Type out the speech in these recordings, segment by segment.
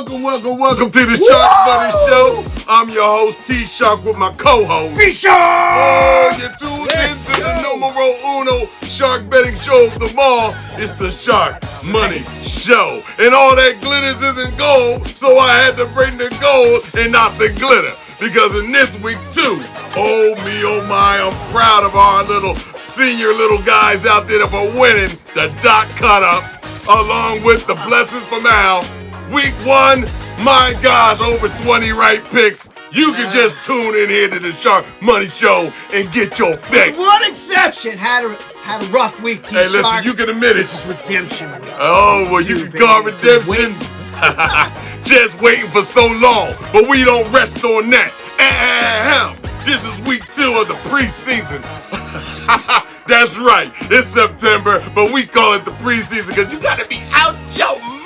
Welcome to the Sharkmoney Show. I'm your host, T-Shark, with my co-host, B-Shark! Oh, you're tuned into the numero uno shark betting show of them all. It's the Sharkmoney Show. And all that glitters isn't gold, so I had to bring the gold and not the glitter. Because in this week, too, oh me, oh my, I'm proud of our little senior little guys out there for winning the dot cut up, along with the blessings from Al. Week 1, my gosh, over 20 right picks. You can just tune in here to the Sharkmoney Show and get your fix. One exception had a rough week, T-Shark. Hey, listen, you can admit it. This is redemption. Oh, well, you can call redemption. Just waiting for so long, but we don't rest on that. This is week 2 of the preseason. That's right, it's September, but we call it the preseason because you gotta be out your mind.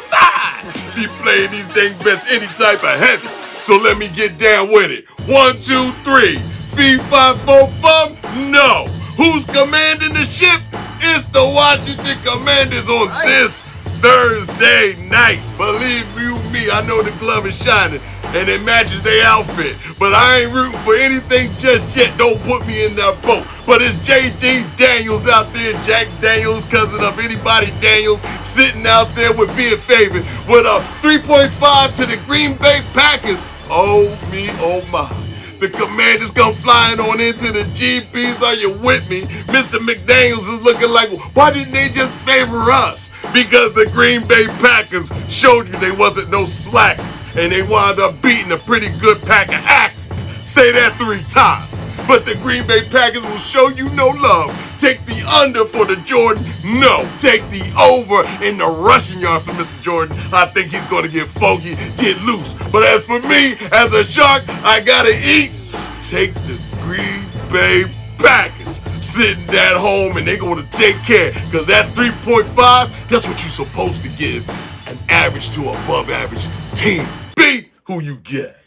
Be playing these dang bets any type of heavy. So let me get down with it. 1, 2, 3. Fee, 5, 4, 5. No. Who's commanding the ship? It's the Washington Commanders on this Thursday night. Believe you me, I know the glove is shining and it matches their outfit. But I ain't rooting for anything just yet. Don't put me in that boat. But it's J.D. Daniels out there, Jack Daniels, cousin of anybody Daniels, sitting out there with being favored with a 3.5 to the Green Bay Packers. Oh me, oh my. The Commanders come flying on into the GBs. Are you with me? Mr. McDaniels is looking like, why didn't they just favor us? Because the Green Bay Packers showed you they wasn't no slackers. And they wound up beating a pretty good pack of actors. Say that 3 times. But the Green Bay Packers will show you no love. Take the under for the Jordan. No, take the over in the rushing yards for Mr. Jordan. I think he's going to get fogey, get loose. But as for me, as a Shark, I got to eat. Take the Green Bay Packers. Sitting at home and they're going to take care. Because that's 3.5. That's what you're supposed to give an average to above average team. Beat who you get.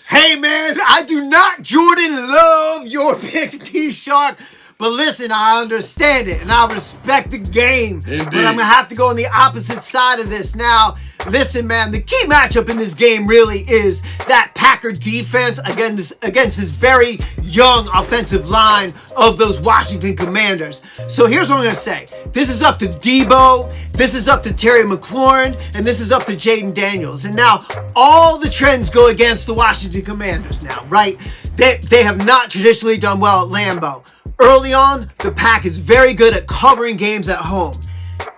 Hey, man, I do not, Jordan, love your picks, T-Shark. But listen, I understand it, and I respect the game. Indeed. But I'm going to have to go on the opposite side of this now. Listen, man, the key matchup in this game really is that Packer defense against this very young offensive line of those Washington Commanders. So here's what I'm going to say. This is up to Debo, this is up to Terry McLaurin, and this is up to Jaden Daniels. And now all the trends go against the Washington Commanders now, right? They have not traditionally done well at Lambeau. Early on, the Pack is very good at covering games at home.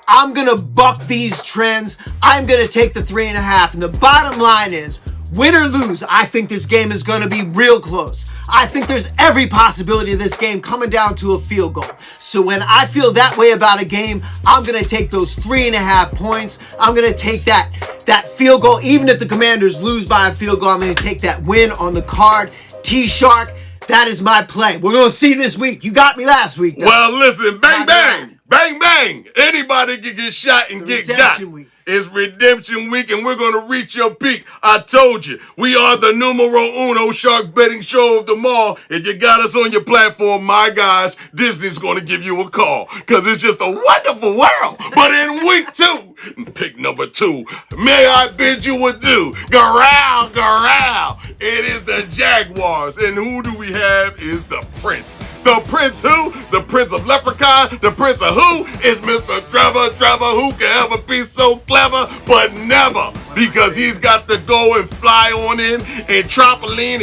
I'm going to buck these trends. I'm going to take the 3.5. And the bottom line is, win or lose, I think this game is going to be real close. I think there's every possibility of this game coming down to a field goal. So when I feel that way about a game, I'm going to take those 3.5 points. I'm going to take that field goal. Even if the Commanders lose by a field goal, I'm going to take that win on the card. T-Shark, that is my play. We're going to see this week. You got me last week, though. Well, listen, bang, bang. Bang, bang. Anybody can get shot and get got. Week. It's redemption week, and we're going to reach your peak. I told you, we are the numero uno shark betting show of them all. If you got us on your platform, my gosh, Disney's going to give you a call because it's just a wonderful world. But in week 2, pick number 2, may I bid you adieu. Growl, growl. It is the Jaguars. And who do we have is the Prince. The Prince who? The Prince of Leprechaun. The Prince of who? Is Mr. Trevor. Who can ever be so clever, but never. Because he's got to go and fly on in and trampoline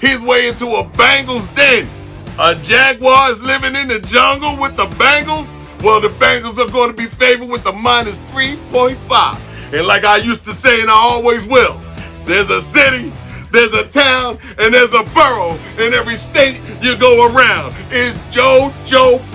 his way into a Bengals den. A Jaguars living in the jungle with the Bengals? Well, the Bengals are going to be favored with the minus 3.5. And like I used to say, and I always will, there's a city, there's a town, and there's a borough in every state you go around. It's Joe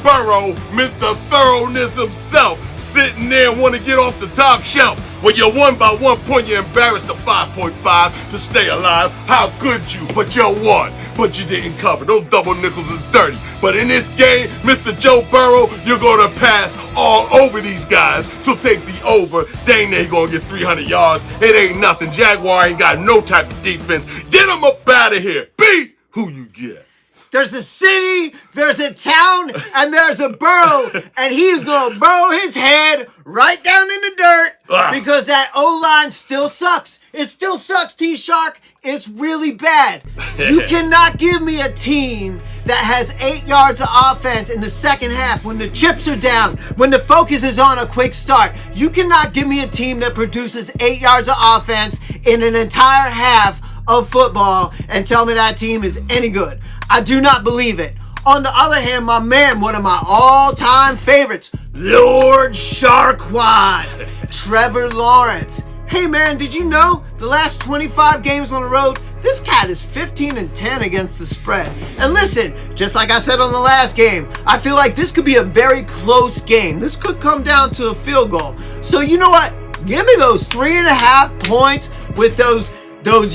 Burrow, Mr. Thoroughness himself, sitting there and want to get off the top shelf. When you're 1 by 1 point, you're embarrassed to 5.5 to stay alive. How could you? But you're 1. But you didn't cover. Those double nickels is dirty. But in this game, Mr. Joe Burrow, you're going to pass all over these guys. So take the over. Dang, they going to get 300 yards. It ain't nothing. Jaguar ain't got no type of defense. Get them up out of here. Beat who you get. There's a city, there's a town, and there's a burrow, and he's going to burrow his head right down in the dirt because that O-line still sucks. It still sucks, T-Shark. It's really bad. You cannot give me a team that has 8 yards of offense in the second half when the chips are down, when the focus is on a quick start. You cannot give me a team that produces 8 yards of offense in an entire half of football and tell me that team is any good. I do not believe it. On the other hand, my man, one of my all-time favorites, Lord Sharkwad, Trevor Lawrence. Hey man, did you know the last 25 games on the road, this cat is 15-10 against the spread. And listen, just like I said on the last game, I feel like this could be a very close game. This could come down to a field goal. So you know what? Give me those 3.5 points with those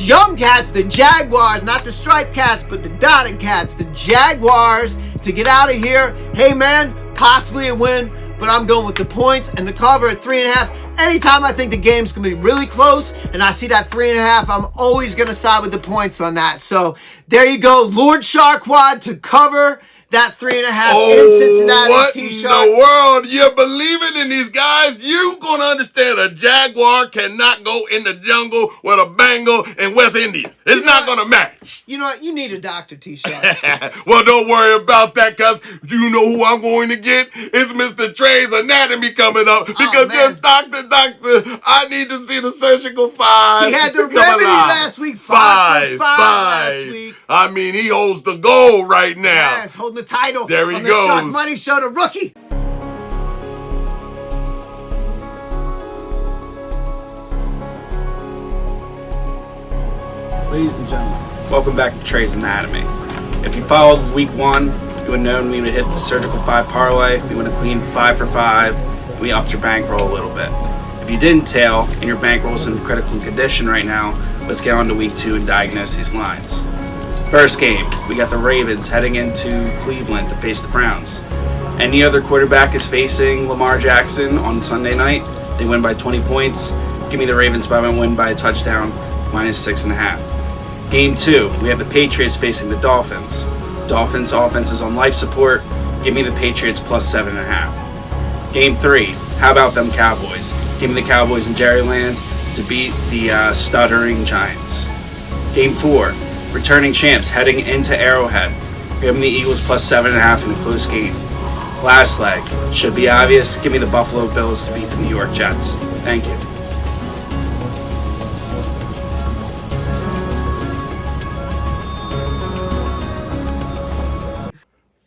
young cats, the Jaguars, not the striped cats, but the dotted cats, the Jaguars, to get out of here. Hey man, possibly a win, but I'm going with the points and the cover at 3.5. Anytime I think the game's going to be really close and I see that 3.5, I'm always going to side with the points on that. So there you go, Lord Sharkwad to cover that 3.5 in Cincinnati. What in the world? You're believing in these guys? You gonna understand a Jaguar cannot go in the jungle with a Bengal in West India. It's not gonna match. You know what? You need a doctor, T-Shark. Well, don't worry about that, cuz you know who I'm going to get? It's Mr. Trey's anatomy coming up. Because just doctor, I need to see the surgical 5. He had the remedy last week. 5 last week. I mean, he holds the gold right now. Yes, holding the title. There he on goes. The Sharkmoney Show, the rookie. Ladies and gentlemen, welcome back to Trey's Anatomy. If you followed week 1, you would have known we would hit the surgical 5 parlay. We would have cleaned 5 for 5. We upped your bankroll a little bit. If you didn't tail and your bankroll is in critical condition right now, let's get on to week 2 and diagnose these lines. First game, we got the Ravens heading into Cleveland to face the Browns. Any other quarterback is facing Lamar Jackson on Sunday night. They win by 20 points. Give me the Ravens by a win by a touchdown, -6.5. Game 2, we have the Patriots facing the Dolphins. Dolphins offense is on life support. Give me the Patriots +7.5. Game 3, how about them Cowboys? Give me the Cowboys in Jerryland to beat the stuttering Giants. Game 4, returning champs heading into Arrowhead. Give me the Eagles +7.5 in a close game. Last leg, should be obvious. Give me the Buffalo Bills to beat the New York Jets. Thank you.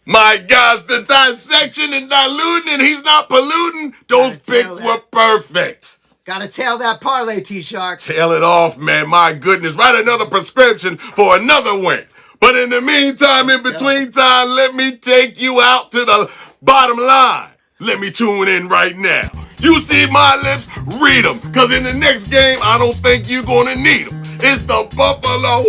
My gosh, the dissection and diluting and he's not polluting. Those picks were perfect. Gotta tail that parlay, T-Shark. Tail it off, man. My goodness. Write another prescription for another win. But in the meantime, in between time, let me take you out to the bottom line. Let me tune in right now. You see my lips? Read them. Because in the next game, I don't think you're going to need them. It's the Buffalo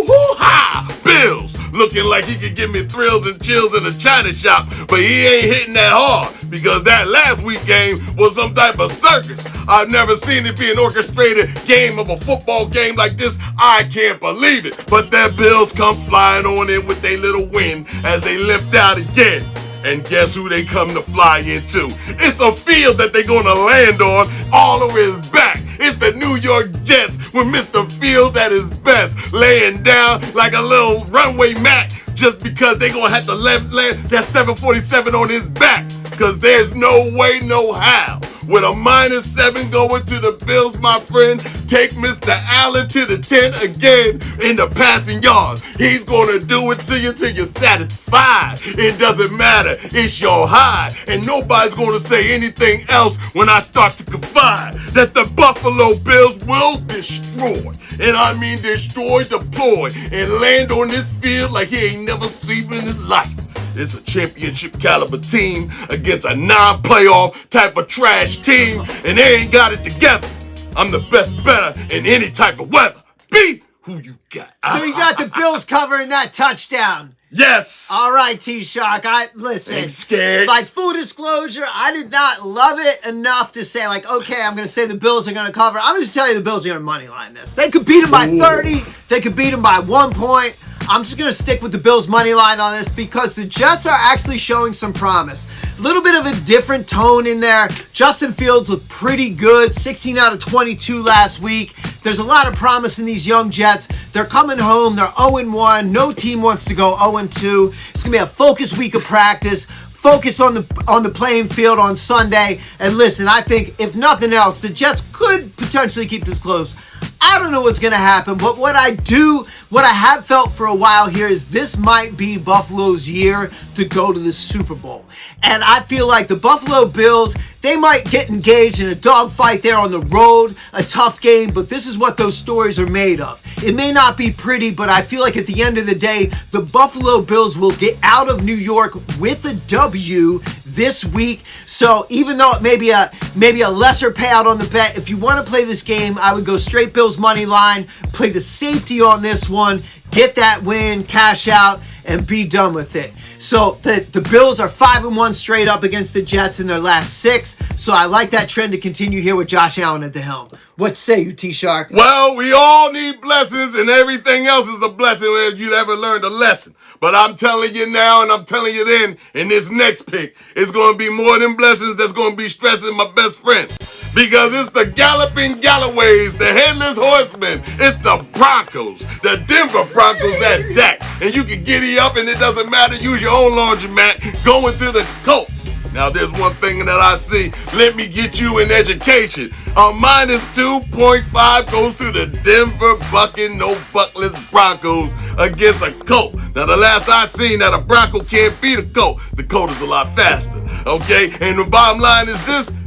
Bills. Looking like he could give me thrills and chills in the China shop, but he ain't hitting that hard because that last week game was some type of circus. I've never seen it be an orchestrated game of a football game like this. I can't believe it. But that Bills come flying on in with their little win as they lift out again. And guess who they come to fly into? It's a field that they're going to land on all over his back. It's the New York Jets with Mr. Fields at his best, laying down like a little runway mat just because they're going to have to land that 747 on his back. Because there's no way, no how. With a -7 going to the Bills, my friend, take Mr. Allen to the 10 again in the passing yards. He's going to do it to you till you're satisfied. It doesn't matter. It's your high. And nobody's going to say anything else when I start to confide that the Buffalo Bills will destroy. And I mean destroy, deploy, and land on this field like he ain't never seen in his life. It's a championship caliber team against a non-playoff type of trash team, and they ain't got it together. I'm the best better in any type of weather. Be who you got. So you got the Bills covering that touchdown. Yes. All right, T-Shark. Listen. Ain't scared. Like, full disclosure, I did not love it enough to say, like, okay, I'm going to say the Bills are going to cover. I'm just telling you the Bills are going to moneyline this. They could beat them by 30. They could beat them by 1 point. I'm just going to stick with the Bills money line on this because the Jets are actually showing some promise. A little bit of a different tone in there. Justin Fields looked pretty good, 16 out of 22 last week. There's a lot of promise in these young Jets. They're coming home. They're 0-1. No team wants to go 0-2. It's going to be a focused week of practice. Focus on the playing field on Sunday. And listen, I think if nothing else, the Jets could potentially keep this close. I don't know what's going to happen, but what I have felt for a while here is this might be Buffalo's year to go to the Super Bowl. And I feel like the Buffalo Bills, they might get engaged in a dogfight there on the road, a tough game, but this is what those stories are made of. It may not be pretty, but I feel like at the end of the day, the Buffalo Bills will get out of New York with a W this week. So even though it may be a lesser payout on the bet, if you want to play this game, I would go straight Bills money line, play the safety on this one, get that win, cash out, and be done with it. So the Bills are 5-1 straight up against the Jets in their last 6. So I like that trend to continue here with Josh Allen at the helm. What say you, T-Shark? Well, we all need blessings, and everything else is a blessing if you ever learned a lesson. But I'm telling you now, and I'm telling you then, in this next pick, it's going to be more than blessings that's going to be stressing my best friend. Because it's the galloping Galloways, the headless horsemen. It's the Broncos, the Denver Broncos at that. And you can giddy up, and it doesn't matter. Use your own laundromat going to the Colts. Now, there's one thing that I see. Let me get you an education. A minus 2.5 goes to the Denver Bucking No Buckless Broncos against a Colt. Now, the last I seen that a Bronco can't beat a Colt. The Colt is a lot faster, okay? And the bottom line is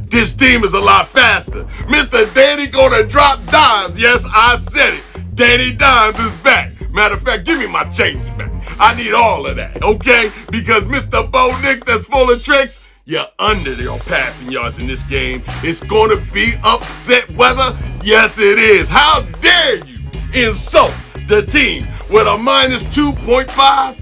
this team is a lot faster. Mr. Danny gonna drop dimes. Yes, I said it. Danny Dimes is back. Matter of fact, give me my change back. I need all of that, okay? Because Mr. Bo Nick that's full of tricks, you're under your passing yards in this game. It's going to be upset weather. Yes, it is. How dare you insult the team with a minus 2.5?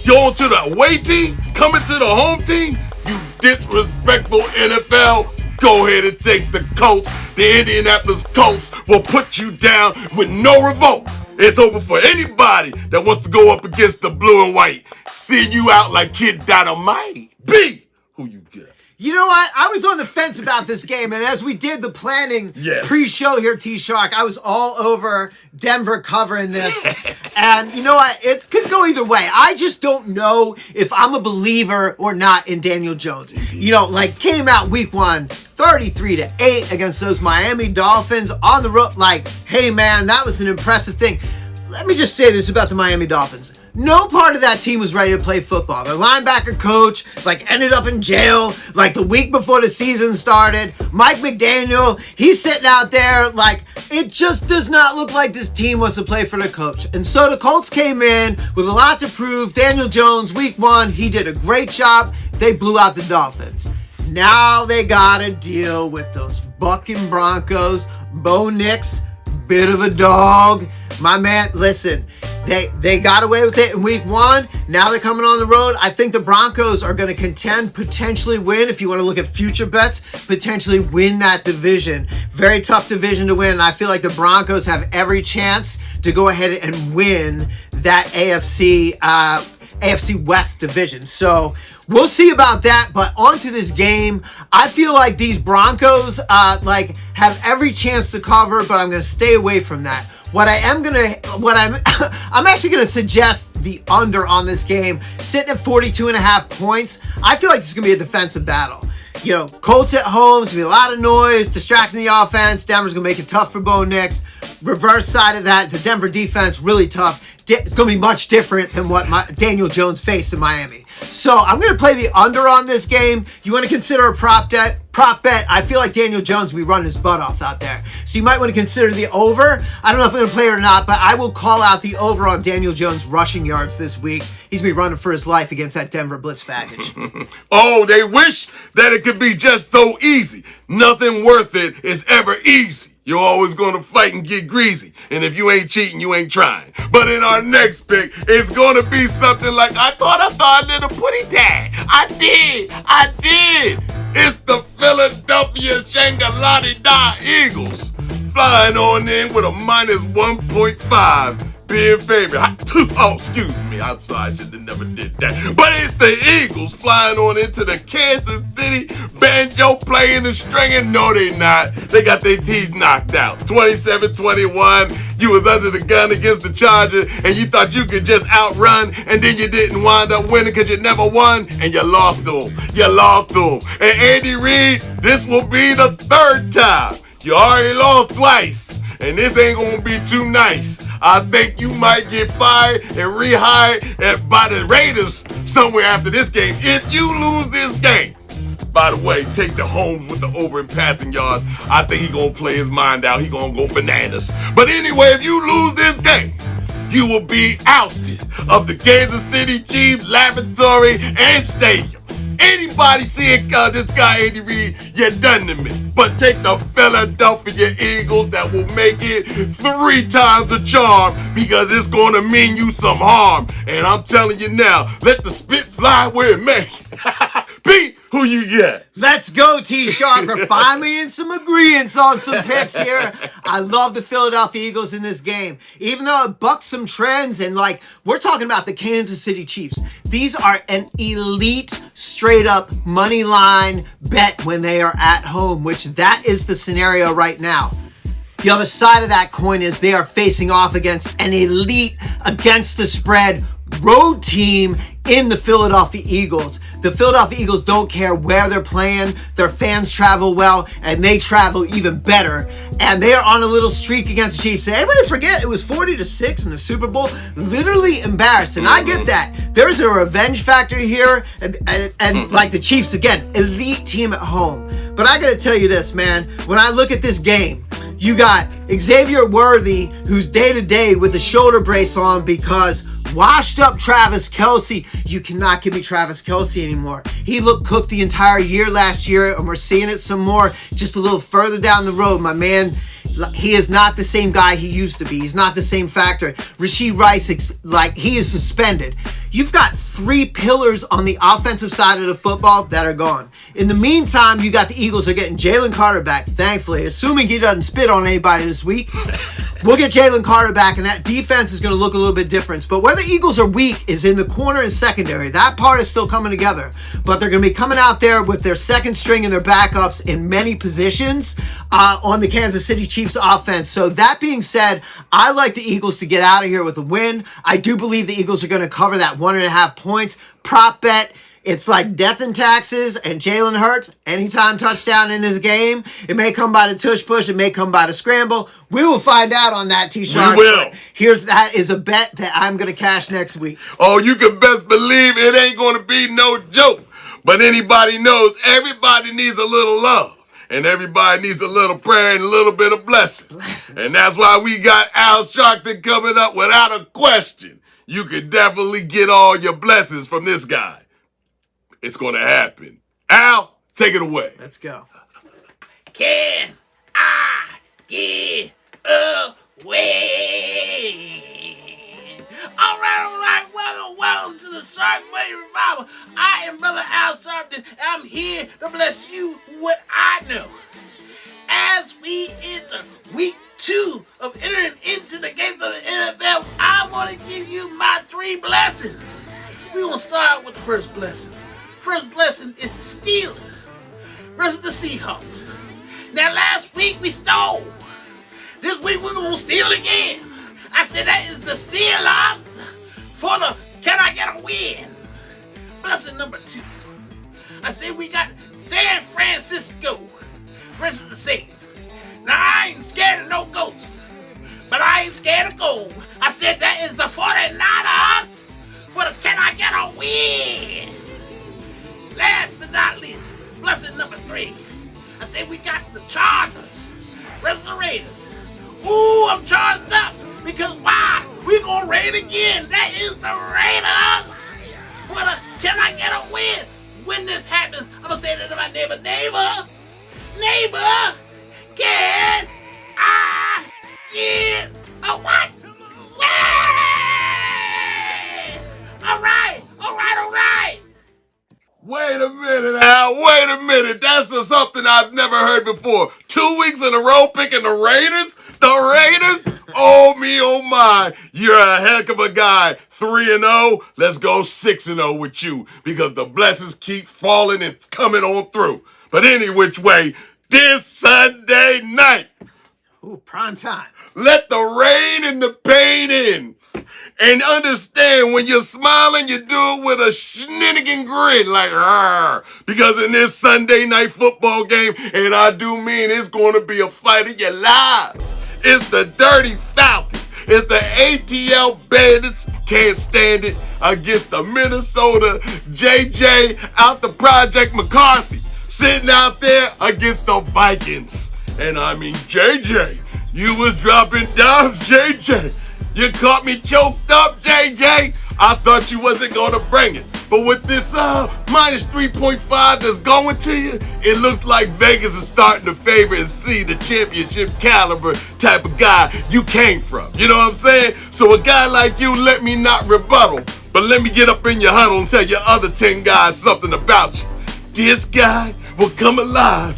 Going to the away team? Coming to the home team? You disrespectful NFL. Go ahead and take the Colts. The Indianapolis Colts will put you down with no revolt. It's over for anybody that wants to go up against the blue and white. See you out like Kid Dynamite. B. Who you get? You know what? I was on the fence about this game, and as we did the planning pre-show here, T-Shark, I was all over Denver covering this. And you know what? It could go either way. I just don't know if I'm a believer or not in Daniel Jones. You know, like came out week 1, 33-8 against those Miami Dolphins on the road. Like, hey man, that was an impressive thing. Let me just say this about the Miami Dolphins. No part of that team was ready to play football. Their linebacker coach, ended up in jail, the week before the season started. Mike McDaniel, he's sitting out there, it just does not look like this team wants to play for the coach. And so the Colts came in with a lot to prove. Daniel Jones, week 1, he did a great job. They blew out the Dolphins. Now they gotta deal with those bucking Broncos. Bo Nix, bit of a dog. My man, listen, they got away with it in week 1. Now they're coming on the road. I think the Broncos are going to contend, potentially win. If you want to look at future bets, potentially win that division. Very tough division to win. I feel like the Broncos have every chance to go ahead and win that AFC West division. So we'll see about that. But onto this game, I feel like these Broncos have every chance to cover, but I'm going to stay away from that. I'm actually gonna suggest the under on this game, sitting at 42.5 points. I feel like this is gonna be a defensive battle. You know, Colts at home, it's gonna be a lot of noise, distracting the offense. Denver's gonna make it tough for Bo Nix. Reverse side of that, the Denver defense, really tough. It's gonna be much different than what Daniel Jones faced in Miami. So I'm gonna play the under on this game. You want to consider a prop bet? I feel like Daniel Jones will be running his butt off out there. So you might want to consider the over. I don't know if I'm going to play it or not, but I will call out the over on Daniel Jones rushing yards this week. He's going to be running for his life against that Denver blitz package. Oh, they wish that it could be just so easy. Nothing worth it is ever easy. You're always going to fight and get greasy. And if you ain't cheating, you ain't trying. But in our next pick, it's going to be something like, I thought a little putty tag. I did. It's the Philadelphia Shangri-La Eagles flying on in with a minus 1.5. Being favorite. Oh, excuse me. I'm sorry. I should have never did that. But it's the Eagles flying on into the Kansas City. Banjo playing and stringing. No, they not. They got their teeth knocked out. 27-21. You was under the gun against the Chargers, and you thought you could just outrun, and then you didn't wind up winning because you never won, and you lost to them. You lost to them. And Andy Reid, this will be the third time. You already lost twice, and this ain't gonna be too nice. I think you might get fired and rehired by the Raiders somewhere after this game. If you lose this game, by the way, take the Holmes with the over in passing yards. I think he gonna play his mind out. He gonna go bananas. But anyway, if you lose this game, you will be ousted of the Kansas City Chiefs laboratory and stadium. Anybody seeing this guy Andy Reid, you're done to me. But take the Philadelphia Eagles that will make it 3 times the charm because it's going to mean you some harm. And I'm telling you now, let the spit fly where it may. Pete, who you got? Let's go, T-Sharp. We're finally in some agreements on some picks here. I love the Philadelphia Eagles in this game. Even though it bucks some trends and we're talking about the Kansas City Chiefs. These are an elite, straight up money line bet when they are at home, which that is the scenario right now. The other side of that coin is they are facing off against an elite, against the spread road team in the Philadelphia Eagles. The Philadelphia Eagles don't care where they're playing. Their fans travel well, and they travel even better. And they are on a little streak against the Chiefs. Everybody forget it was 40-6 in the Super Bowl. Literally embarrassed. And I get that. There's a revenge factor here. And like the Chiefs, again, elite team at home. But I got to tell you this, man. When I look at this game, you got Xavier Worthy, who's day-to-day with the shoulder brace on because washed up Travis Kelce. You cannot give me Travis Kelce anymore. He looked cooked the entire year last year, and we're seeing it some more just a little further down the road. My man, he is not the same guy he used to be. He's not the same factor. Rashee Rice, he is suspended. You've got 3 pillars on the offensive side of the football that are gone. In the meantime, you got the Eagles are getting Jalen Carter back, thankfully, assuming he doesn't spit on anybody this week. We'll get Jalen Carter back, and that defense is going to look a little bit different. But where the Eagles are weak is in the corner and secondary. That part is still coming together. But they're going to be coming out there with their second string and their backups in many positions on the Kansas City Chiefs offense. So that being said, I like the Eagles to get out of here with a win. I do believe the Eagles are going to cover that 1.5 points. Prop bet. It's like death and taxes and Jalen Hurts. Anytime touchdown in this game, it may come by the tush push. It may come by the scramble. We will find out on that, T-Shark. We will. That is a bet that I'm going to cash next week. Oh, you can best believe it ain't going to be no joke. But anybody knows everybody needs a little love. And everybody needs a little prayer and a little bit of blessing. And that's why we got Al Sharpton coming up without a question. You can definitely get all your blessings from this guy. It's going to happen. Al, take it away. Let's go. Can I get away? All right. Welcome to the Sharkmoney Revival. I am Brother Al Sharpton, and I'm here to bless you what I know. As we enter week 2 of entering into the gates of the NFL, I want to give you my 3 blessings. We're going to start with the first blessing. First blessing is the Steelers versus the Seahawks. Now, last week we stole. This week we're going to steal again. I said that is the Steelers for the Can I Get a Win? Blessing number 2. I said we got San Francisco versus the Saints. Now, I ain't scared of no ghosts, but I ain't scared of gold. I said that is the 49ers for the Can I Get a Win? Last but not least, blessing number 3. I said we got the Chargers versus the Raiders. Ooh, I'm charged up because why? We gonna raid again. That is the Raiders for the Can I Get a Win? When this happens, I'm gonna say that to my neighbor, can I get a what? Yeah! All right. Wait a minute, Al. Wait a minute. That's something I've never heard before. 2 weeks in a row picking the Raiders? The Raiders? Oh me, oh my, you're a heck of a guy. 3-0, let's go 6-0 with you because the blessings keep falling and coming on through. But any which way, this Sunday night, Ooh, prime time. let the rain and the pain in. And understand, when you're smiling, you do it with a shenanigan grin, like, "Arr." Because in this Sunday night football game, and I do mean it's going to be a fight of your lives. It's the Dirty Falcons. It's the ATL Bandits, can't stand it, against the Minnesota JJ out the Project McCarthy, sitting out there against the Vikings. And I mean, JJ, you was dropping dimes, JJ. You caught me choked up, JJ. I thought you wasn't going to bring it. But with this minus 3.5 that's going to you, it looks like Vegas is starting to favor and see the championship caliber type of guy you came from. You know what I'm saying? So a guy like you, let me not rebuttal, but let me get up in your huddle and tell your other 10 guys something about you. This guy will come alive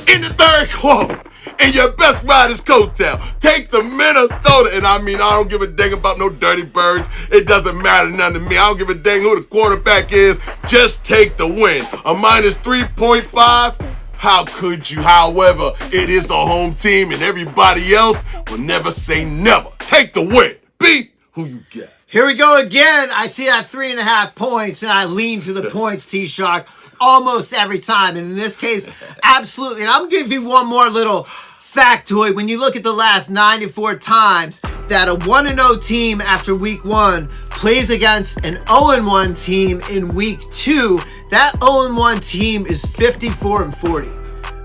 in the third quarter. And your best rider's coattail. Take the Minnesota, and I mean, I don't give a dang about no dirty birds. It doesn't matter none to me. I don't give a dang who the quarterback is. Just take the win. A minus 3.5. How could you? However, it is a home team, and everybody else will never say never. Take the win. Be who you got. Here we go again. I see that 3.5 points, and I lean to the points, T-Shark, almost every time. And in this case, absolutely. And I'm going to give you one more little factoid. When you look at the last 94 times that a 1-0 team after week 1 plays against an 0-1 team in week 2, that 0-1 team is 54-40.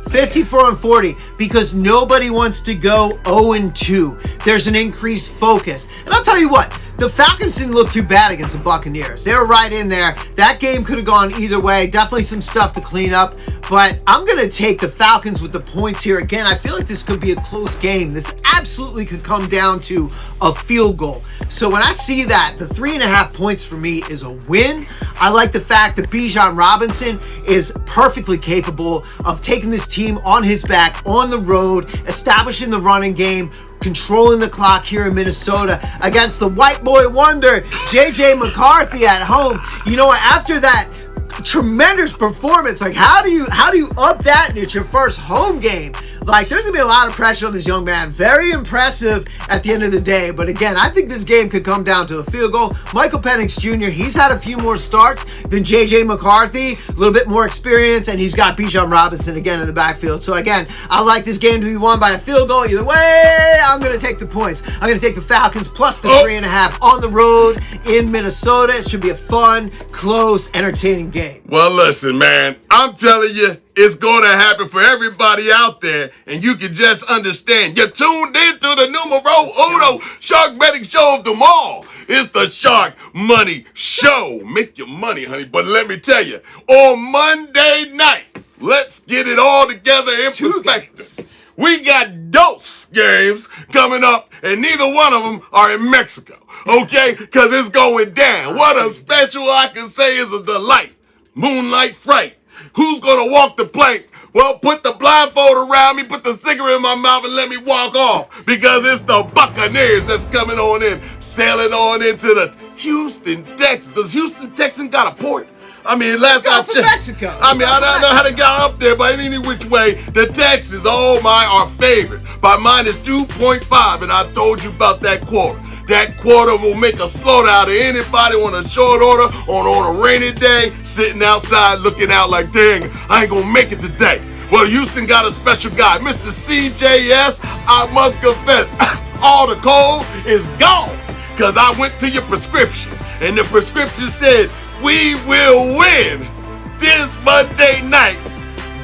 54-40 because nobody wants to go 0-2. There's an increased focus. And I'll tell you what, the Falcons didn't look too bad against the Buccaneers. They were right in there. That game could have gone either way. Definitely some stuff to clean up. But I'm going to take the Falcons with the points here. Again, I feel like this could be a close game. This absolutely could come down to a field goal. So when I see that, the 3.5 points for me is a win. I like the fact that Bijan Robinson is perfectly capable of taking this team on his back on the road, establishing the running game, controlling the clock here in Minnesota against the white boy wonder, JJ McCarthy at home. You know what? After that tremendous performance, like how do you up that and it's your first home game? Like, there's gonna be a lot of pressure on this young man. Very impressive at the end of the day, but again, I think this game could come down to a field goal. Michael Penix Jr., he's had a few more starts than JJ McCarthy, a little bit more experience, and he's got Bijan Robinson again in the backfield. So again, I like this game to be won by a field goal. Either way, I'm gonna take the points. I'm gonna take the Falcons plus the 3.5 on the road in Minnesota. It should be a fun, close, entertaining game. Well, listen, man, I'm telling you, it's going to happen for everybody out there, and you can just understand. You're tuned into the numero uno shark betting show of them all. It's the Shark Money Show. Make your money, honey. But let me tell you, on Monday night, let's get it all together in perspective. We got dose games coming up, and neither one of them are in Mexico, okay? Because it's going down. What a special, I can say, is a delight. Moonlight Fright. Who's going to walk the plank? Well, put the blindfold around me, put the cigarette in my mouth, and let me walk off. Because it's the Buccaneers that's coming on in, sailing on into the Houston, Texas. Does Houston, Texas got a port? I mean, last I checked. Mexico. I mean, I don't know how they got up there, but in any which way, the Texans, oh my, are favored by minus 2.5. And I told you about that quarter. That quarter will make a slaughter out of anybody on a short order, on a rainy day, sitting outside looking out like, dang, I ain't gonna make it today. Well, Houston got a special guy, Mr. CJS. I must confess, all the cold is gone, because I went to your prescription, and the prescription said, we will win this Monday night,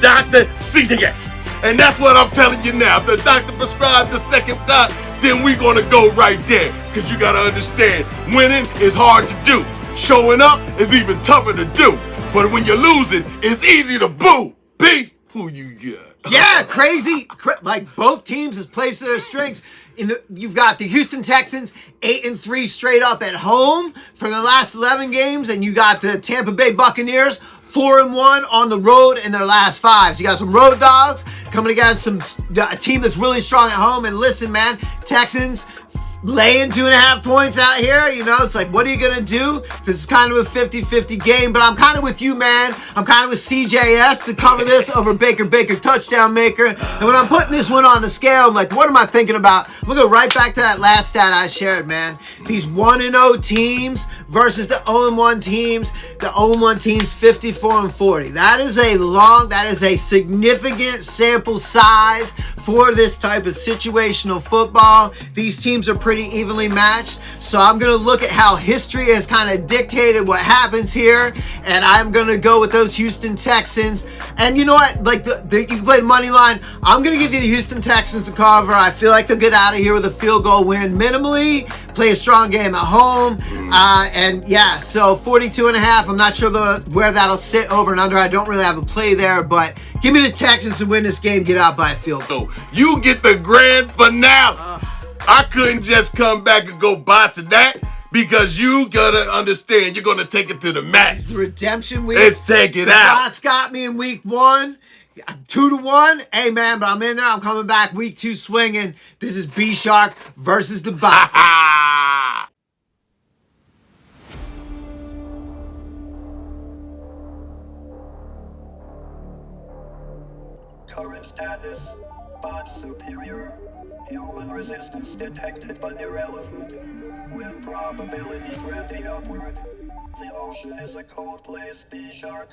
Dr. CJS. And that's what I'm telling you now. If the doctor prescribed the second dot, then we're going to go right there. Because you got to understand, winning is hard to do. Showing up is even tougher to do. But when you're losing, it's easy to boo. Be who you got. Yeah, crazy. Like, both teams has placed their strengths. You've got the Houston Texans 8-3 straight up at home for the last 11 games. And you got the Tampa Bay Buccaneers 4-1 on the road in their last 5. So you got some road dogs coming against a team that's really strong at home. And listen, man, Texans laying 2.5 points out here, it's like, what are you gonna do? This is kind of a 50-50 game, but I'm kind of with you, man. I'm kind of with CJS to cover this over Baker touchdown maker. And when I'm putting this one on the scale, I'm like, what am I thinking about? I'm gonna go right back to that last stat I shared, man. These 1-0 teams versus the 0-1 teams. The 0-1 teams 54-40. That is a significant sample size for this type of situational football. These teams are pretty evenly matched, so I'm going to look at how history has kind of dictated what happens here, and I'm going to go with those Houston Texans. And you know what? Like, you can play the money line. I'm going to give you the Houston Texans to cover. I feel like they'll get out of here with a field goal win minimally, play a strong game at home, and yeah, so 42.5. I'm not sure where that'll sit over and under. I don't really have a play there, but give me the Texans to win this game, get out by a field goal. So you get the grand finale. I couldn't just come back and go buy to that because you gotta understand you're gonna take it to the max. It's the redemption week. Let's take it out. Scott's got me in week 1. 2-1. Hey man, but I'm in there. I'm coming back week 2 swinging. This is B Shark versus the Bucs. Current status, bot superior. Human resistance detected but irrelevant. Win probability trending upward. The ocean is a cold place, B-Shark.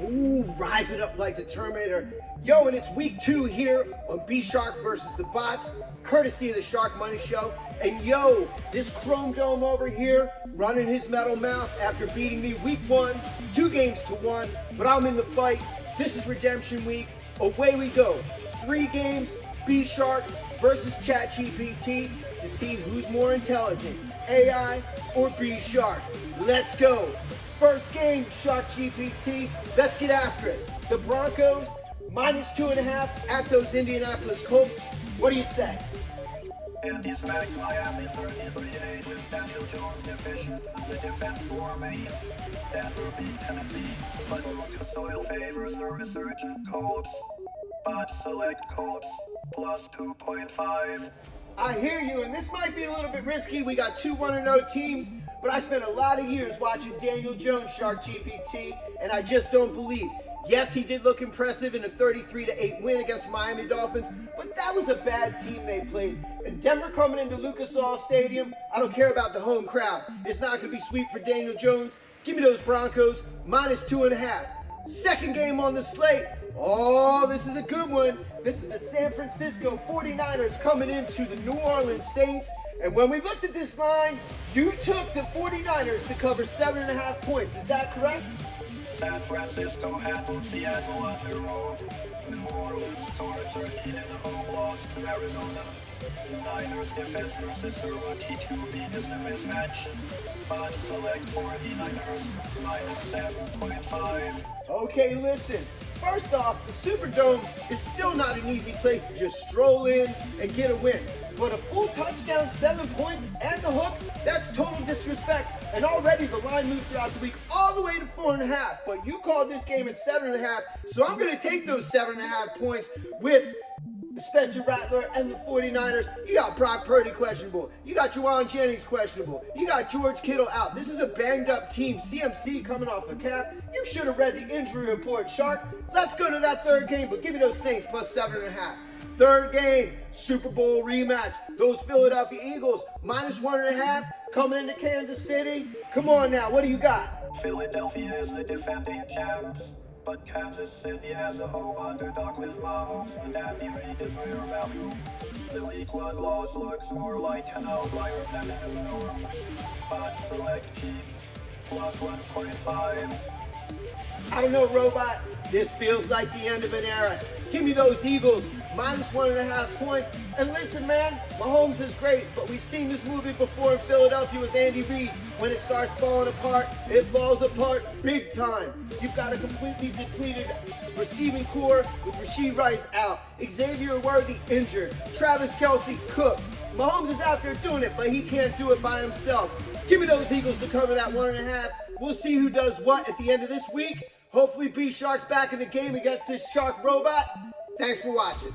Ooh, rising up like the Terminator. Yo, and it's week 2 here on B-Shark versus the Bots, courtesy of the Sharkmoney Show. And yo, this Chrome Dome over here running his metal mouth after beating me week 1, 2 games to 1, but I'm in the fight. This is redemption week. Away we go. 3 games, B-Shark versus ChatGPT to see who's more intelligent, AI or B-Shark. Let's go. First game, SharkGPT. Let's get after it. The Broncos, -2.5 at those Indianapolis Colts. What do you say? Anti-smack Miami 33-8 with Daniel Jones efficient and the defense swarming. Denver beat Tennessee, but Lucas Oil favors the resurgent Colts. Bot select Colts, +2.5. I hear you, and this might be a little bit risky. We got 2 1-0 teams, but I spent a lot of years watching Daniel Jones SharkGPT, and I just don't believe. Yes, he did look impressive in a 33-8 win against the Miami Dolphins, but that was a bad team they played. And Denver coming into Lucas Oil Stadium, I don't care about the home crowd. It's not going to be sweet for Daniel Jones. Give me those Broncos, -2.5. Second game on the slate. Oh, this is a good one. This is the San Francisco 49ers coming into the New Orleans Saints. And when we looked at this line, you took the 49ers to cover 7.5 points. Is that correct? San Francisco handled Seattle on the road. New Orleans scored 13 in a home loss to Arizona. The Niners defense versus their rookie QB is a mismatch. But select 49ers, -7.5. Okay, listen. First off, the Superdome is still not an easy place to just stroll in and get a win. But a full touchdown, 7 points, and the hook, that's total disrespect. And already the line moved throughout the week all the way to 4.5. But you called this game at 7.5, so I'm going to take those 7.5 points with Spencer Rattler and the 49ers. You got Brock Purdy questionable. You got Juwan Jennings questionable. You got George Kittle out. This is a banged up team. CMC coming off a calf. You should have read the injury report, Shark. Let's go to that third game, but give me those Saints +7.5. Third game, Super Bowl rematch. Those Philadelphia Eagles, -1.5, coming into Kansas City. Come on now, what do you got? Philadelphia is the defending champs, but Kansas City has a home underdog with Mahomes and Andy Reid is their value. The Week 1 loss looks more like an outlier than a norm. But select Chiefs, +1.5. I don't know, Robot. This feels like the end of an era. Give me those Eagles, -1.5 points. And listen, man, Mahomes is great, but we've seen this movie before in Philadelphia with Andy Reid. When it starts falling apart, it falls apart big time. You've got a completely depleted receiving core with Rashee Rice out, Xavier Worthy injured, Travis Kelce cooked. Mahomes is out there doing it, but he can't do it by himself. Give me those Eagles to cover that 1.5. We'll see who does what at the end of this week. Hopefully B-Shark's back in the game against this shark robot. Thanks for watching.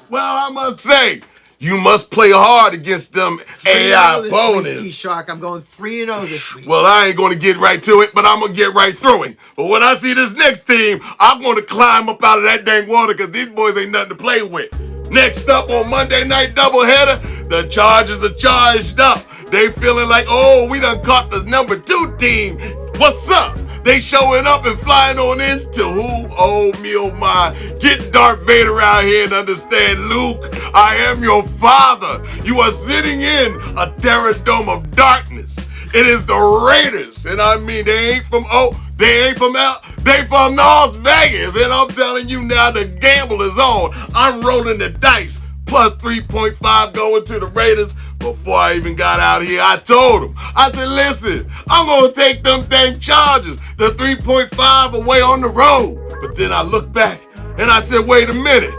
Well, I must say, you must play hard against them AI opponents. T-Shark, I'm going 3-0 this week. Well, I ain't going to get right to it, but I'm going to get right through it. But when I see this next team, I'm going to climb up out of that dang water because these boys ain't nothing to play with. Next up on Monday Night Doubleheader, the Chargers are charged up. They feeling like, oh, we done caught the number 2 team. What's up? They showing up and flying on into who? Oh, me, oh, my. Get Darth Vader out here and understand, Luke, I am your father. You are sitting in a terror dome of darkness. It is the Raiders. And I mean, they ain't from Las Vegas. And I'm telling you now, the gamble is on. I'm rolling the dice. Plus 3.5 going to the Raiders. Before I even got out here, I told them. I said, listen, I'm going to take them dang Chargers, the 3.5 away on the road. But then I looked back and I said, wait a minute.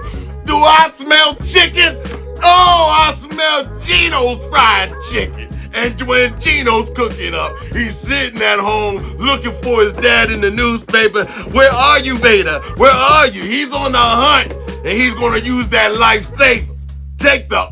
Do I smell chicken? Oh, I smell Gino's fried chicken. And when Gino's cooking up, he's sitting at home looking for his dad in the newspaper. Where are you, Vader? Where are you? He's on the hunt, and he's going to use that lifesaver. Take the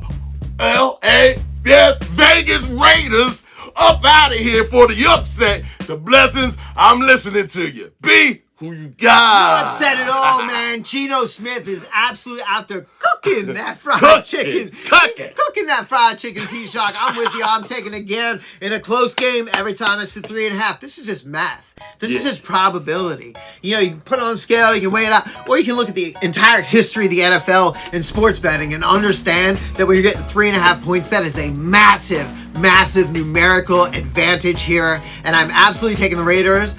Vegas Raiders up out of here for the upset. The blessings, I'm listening to you. B, who you got? You said it all, man. Geno Smith is absolutely out there cooking that fried chicken. Cooking that fried chicken, T-Shock. I'm with you. I'm taking again in a close game every time it's the 3.5. This is just math. This is just probability. You know, you can put it on a scale, you can weigh it out, or you can look at the entire history of the NFL and sports betting and understand that when you're getting 3.5 points, that is a massive numerical advantage here, and I'm absolutely taking the Raiders.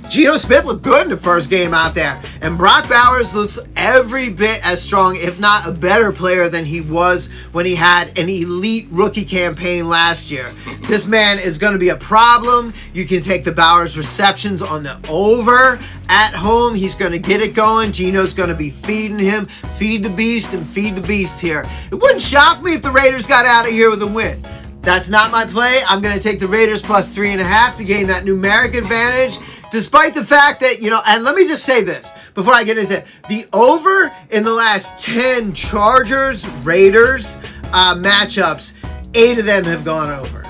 Geno Smith looked good in the first game out there, and Brock Bowers looks every bit as strong, if not a better player than he was when he had an elite rookie campaign last year. This man is going to be a problem. You can take the Bowers receptions on the over at home. He's going to get it going. Geno's going to be feeding him. Feed the beast and feed the beast here. It wouldn't shock me if the Raiders got out of here with a win. That's not my play. I'm going to take the Raiders plus 3.5 to gain that numeric advantage, despite the fact that, you know, and let me just say this before I get into it. The over in the last 10 Chargers-Raiders matchups, 8 of them have gone over.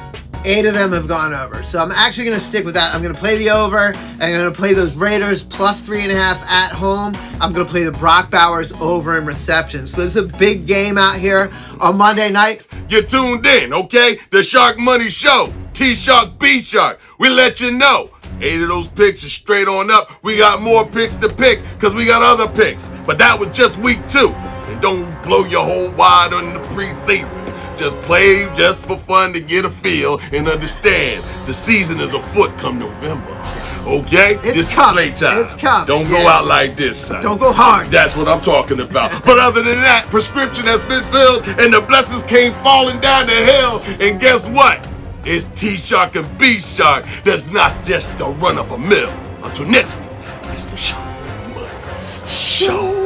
8 of them have gone over. So I'm actually going to stick with that. I'm going to play the over. I'm going to play those Raiders plus 3.5 at home. I'm going to play the Brock Bowers over in reception. So there's a big game out here on Monday night. You're tuned in, okay? The Sharkmoney Show. T-Shark, B-Shark. We let you know. 8 of those picks are straight on up. We got more picks to pick because we got other picks. But that was just week 2. And don't blow your whole wad on the preseason. Just play just for fun to get a feel and understand the season is afoot come November. Okay? It's coming. Playtime. It's coming. Don't go out like this, son. Don't go hard. That's what I'm talking about. But other than that, prescription has been filled and the blessings came falling down the hill. And guess what? It's T-Shark and B-Shark. That's not just the run of a mill. Until next week, it's the Sharkmoney Show.